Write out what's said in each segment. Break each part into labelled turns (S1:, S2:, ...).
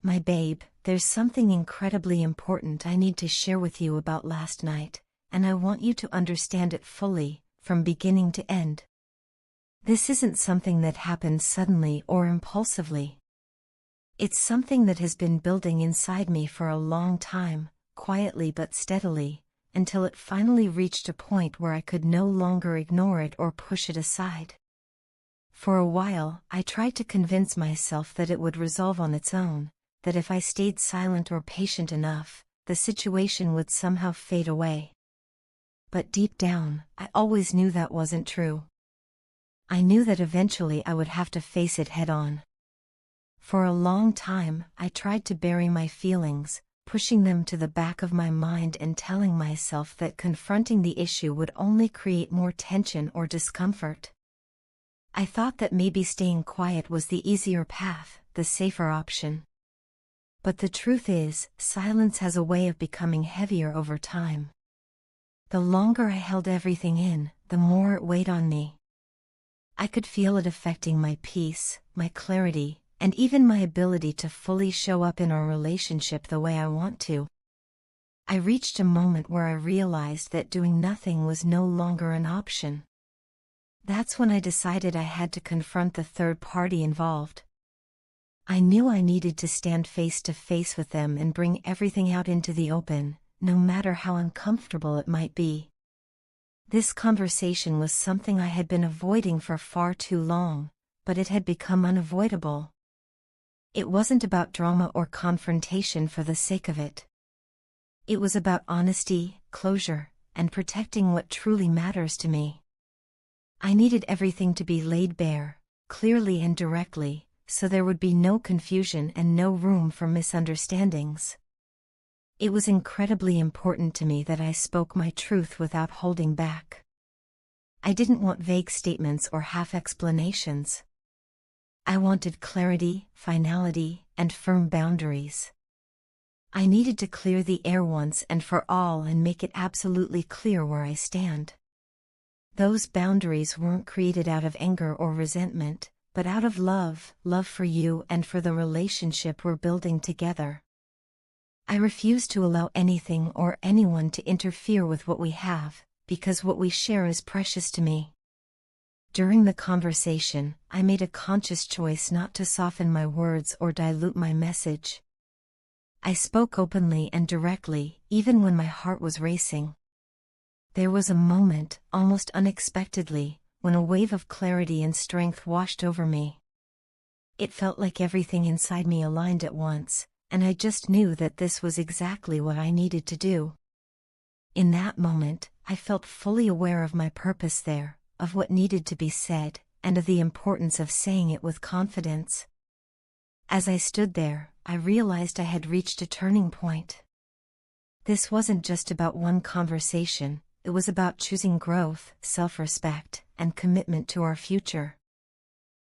S1: My babe, there's something incredibly important I need to share with you about last night, and I want you to understand it fully, from beginning to end. This isn't something that happened suddenly or impulsively. It's something that has been building inside me for a long time, quietly but steadily, until it finally reached a point where I could no longer ignore it or push it aside. For a while, I tried to convince myself that it would resolve on its own, that if I stayed silent or patient enough, the situation would somehow fade away. But deep down, I always knew that wasn't true. I knew that eventually I would have to face it head-on. For a long time, I tried to bury my feelings, pushing them to the back of my mind and telling myself that confronting the issue would only create more tension or discomfort. I thought that maybe staying quiet was the easier path, the safer option. But the truth is, silence has a way of becoming heavier over time. The longer I held everything in, the more it weighed on me. I could feel it affecting my peace, my clarity, and even my ability to fully show up in our relationship the way I want to. I reached a moment where I realized that doing nothing was no longer an option. That's when I decided I had to confront the third party involved. I knew I needed to stand face to face with them and bring everything out into the open, no matter how uncomfortable it might be. This conversation was something I had been avoiding for far too long, but it had become unavoidable. It wasn't about drama or confrontation for the sake of it. It was about honesty, closure, and protecting what truly matters to me. I needed everything to be laid bare, clearly and directly, so there would be no confusion and no room for misunderstandings. It was incredibly important to me that I spoke my truth without holding back. I didn't want vague statements or half explanations. I wanted clarity, finality, and firm boundaries. I needed to clear the air once and for all and make it absolutely clear where I stand. Those boundaries weren't created out of anger or resentment, but out of love for you and for the relationship we're building together. I refuse to allow anything or anyone to interfere with what we have, because what we share is precious to me. During the conversation, I made a conscious choice not to soften my words or dilute my message. I spoke openly and directly, even when my heart was racing. There was a moment, almost unexpectedly, when a wave of clarity and strength washed over me. It felt like everything inside me aligned at once, and I just knew that this was exactly what I needed to do. In that moment, I felt fully aware of my purpose there, of what needed to be said, and of the importance of saying it with confidence. As I stood there, I realized I had reached a turning point. This wasn't just about one conversation, it was about choosing growth, self-respect, and commitment to our future.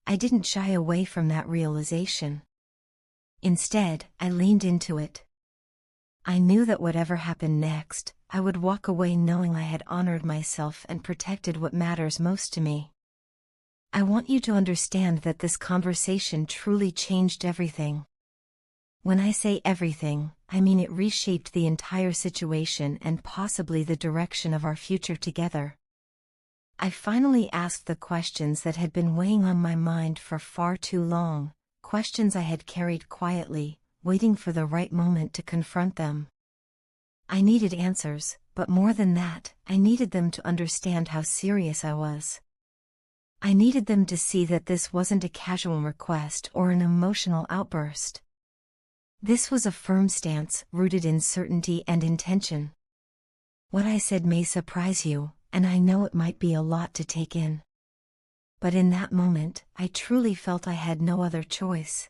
S1: I didn't shy away from that realization. Instead, I leaned into it. I knew that whatever happened next, I would walk away knowing I had honored myself and protected what matters most to me. I want you to understand that this conversation truly changed everything. When I say everything, I mean it reshaped the entire situation and possibly the direction of our future together. I finally asked the questions that had been weighing on my mind for far too long, questions I had carried quietly, waiting for the right moment to confront them. I needed answers, but more than that, I needed them to understand how serious I was. I needed them to see that this wasn't a casual request or an emotional outburst. This was a firm stance, rooted in certainty and intention. What I said may surprise you, and I know it might be a lot to take in. But in that moment, I truly felt I had no other choice.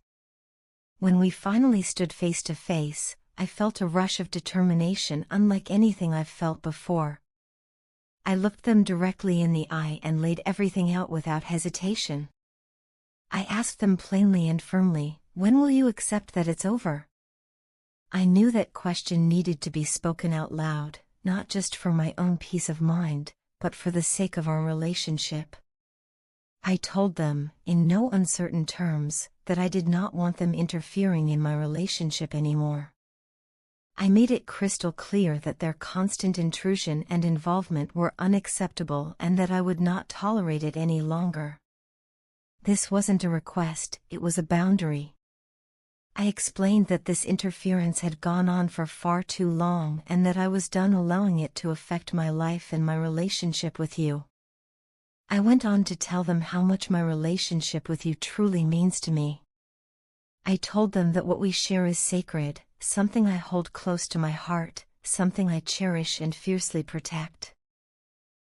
S1: When we finally stood face to face, I felt a rush of determination unlike anything I've felt before. I looked them directly in the eye and laid everything out without hesitation. I asked them plainly and firmly, "When will you accept that it's over?" I knew that question needed to be spoken out loud, not just for my own peace of mind, but for the sake of our relationship. I told them, in no uncertain terms, that I did not want them interfering in my relationship anymore. I made it crystal clear that their constant intrusion and involvement were unacceptable and that I would not tolerate it any longer. This wasn't a request, it was a boundary. I explained that this interference had gone on for far too long and that I was done allowing it to affect my life and my relationship with you. I went on to tell them how much my relationship with you truly means to me. I told them that what we share is sacred, something I hold close to my heart, something I cherish and fiercely protect.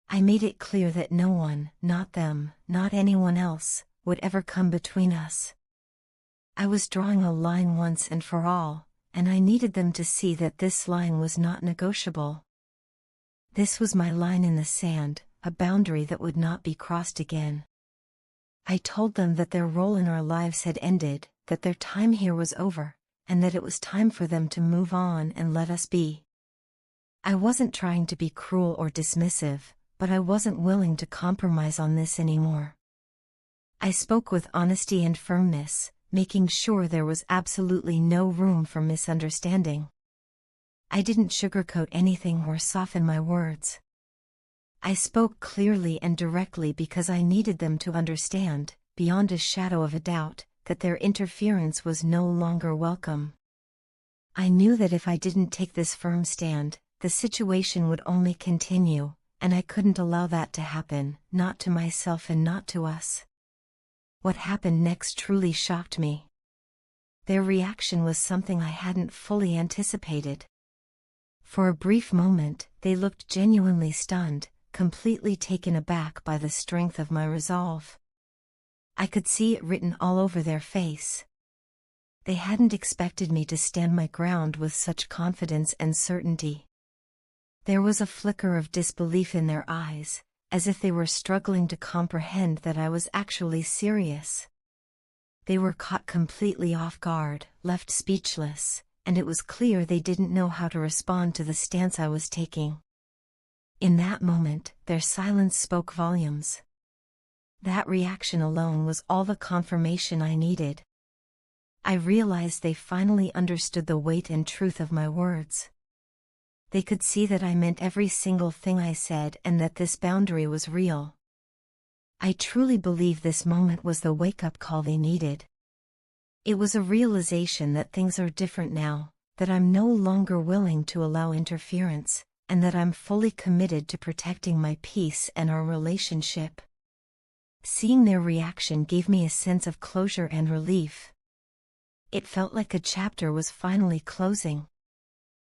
S1: I made it clear that no one, not them, not anyone else, would ever come between us. I was drawing a line once and for all, and I needed them to see that this line was not negotiable. This was my line in the sand, a boundary that would not be crossed again. I told them that their role in our lives had ended, that their time here was over, and that it was time for them to move on and let us be. I wasn't trying to be cruel or dismissive, but I wasn't willing to compromise on this anymore. I spoke with honesty and firmness, making sure there was absolutely no room for misunderstanding. I didn't sugarcoat anything or soften my words. I spoke clearly and directly because I needed them to understand, beyond a shadow of a doubt, that their interference was no longer welcome. I knew that if I didn't take this firm stand, the situation would only continue, and I couldn't allow that to happen, not to myself and not to us. What happened next truly shocked me. Their reaction was something I hadn't fully anticipated. For a brief moment, they looked genuinely stunned, completely taken aback by the strength of my resolve. I could see it written all over their face. They hadn't expected me to stand my ground with such confidence and certainty. There was a flicker of disbelief in their eyes, as if they were struggling to comprehend that I was actually serious. They were caught completely off guard, left speechless, and it was clear they didn't know how to respond to the stance I was taking. In that moment, their silence spoke volumes. That reaction alone was all the confirmation I needed. I realized they finally understood the weight and truth of my words. They could see that I meant every single thing I said and that this boundary was real. I truly believe this moment was the wake-up call they needed. It was a realization that things are different now, that I'm no longer willing to allow interference, and that I'm fully committed to protecting my peace and our relationship. Seeing their reaction gave me a sense of closure and relief. It felt like a chapter was finally closing.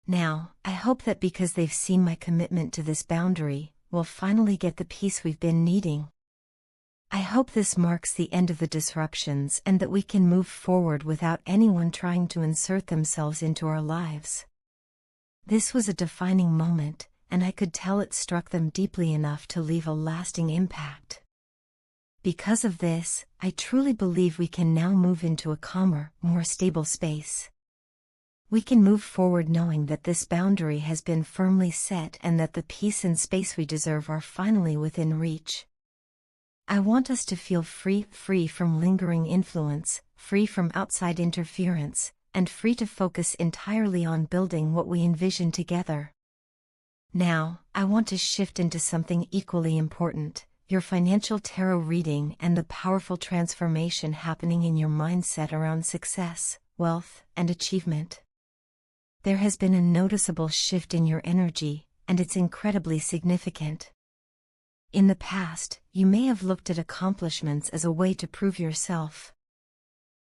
S1: Now, I hope that because they've seen my commitment to this boundary, we'll finally get the peace we've been needing. I hope this marks the end of the disruptions and that we can move forward without anyone trying to insert themselves into our lives. This was a defining moment, and I could tell it struck them deeply enough to leave a lasting impact. Because of this, I truly believe we can now move into a calmer, more stable space. We can move forward knowing that this boundary has been firmly set and that the peace and space we deserve are finally within reach. I want us to feel free from lingering influence, free from outside interference, and free to focus entirely on building what we envision together. Now, I want to shift into something equally important, your financial tarot reading and the powerful transformation happening in your mindset around success, wealth, and achievement. There has been a noticeable shift in your energy, and it's incredibly significant. In the past, you may have looked at accomplishments as a way to prove yourself.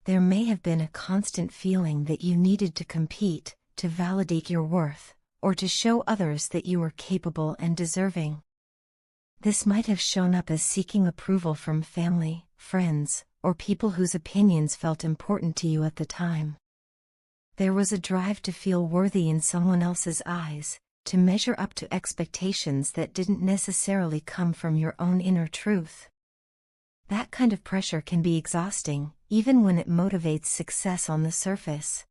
S1: There may have been a constant feeling that you needed to compete, to validate your worth, or to show others that you were capable and deserving. This might have shown up as seeking approval from family, friends, or people whose opinions felt important to you at the time. There was a drive to feel worthy in someone else's eyes, to measure up to expectations that didn't necessarily come from your own inner truth. That kind of pressure can be exhausting, even when it motivates success on the surface.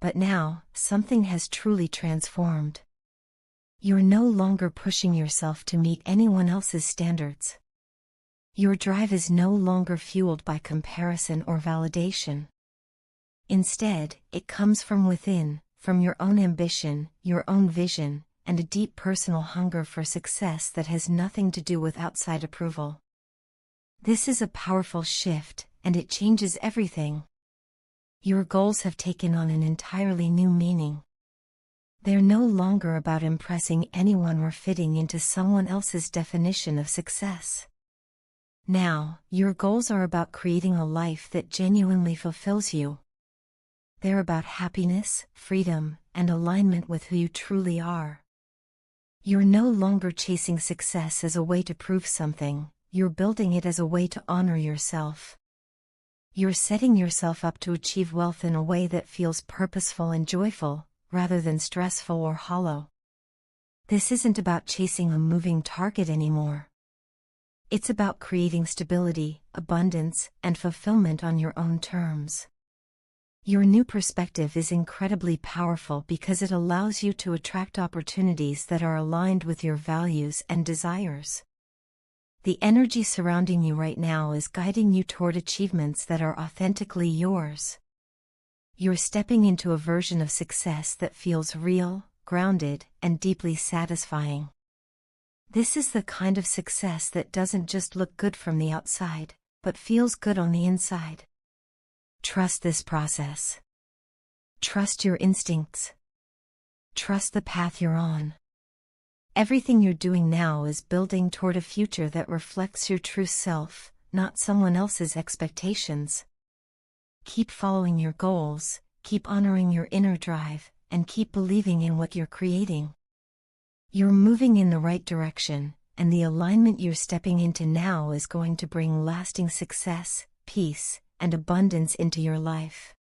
S1: But now, something has truly transformed. You're no longer pushing yourself to meet anyone else's standards. Your drive is no longer fueled by comparison or validation. Instead, it comes from within, from your own ambition, your own vision, and a deep personal hunger for success that has nothing to do with outside approval. This is a powerful shift, and it changes everything. Your goals have taken on an entirely new meaning. They're no longer about impressing anyone or fitting into someone else's definition of success. Now, your goals are about creating a life that genuinely fulfills you. They're about happiness, freedom, and alignment with who you truly are. You're no longer chasing success as a way to prove something, you're building it as a way to honor yourself. You're setting yourself up to achieve wealth in a way that feels purposeful and joyful, rather than stressful or hollow. This isn't about chasing a moving target anymore. It's about creating stability, abundance, and fulfillment on your own terms. Your new perspective is incredibly powerful because it allows you to attract opportunities that are aligned with your values and desires. The energy surrounding you right now is guiding you toward achievements that are authentically yours. You're stepping into a version of success that feels real, grounded, and deeply satisfying. This is the kind of success that doesn't just look good from the outside, but feels good on the inside. Trust this process. Trust your instincts. Trust the path you're on. Everything you're doing now is building toward a future that reflects your true self, not someone else's expectations. Keep following your goals, keep honoring your inner drive, and keep believing in what you're creating. You're moving in the right direction, and the alignment you're stepping into now is going to bring lasting success, peace, and abundance into your life.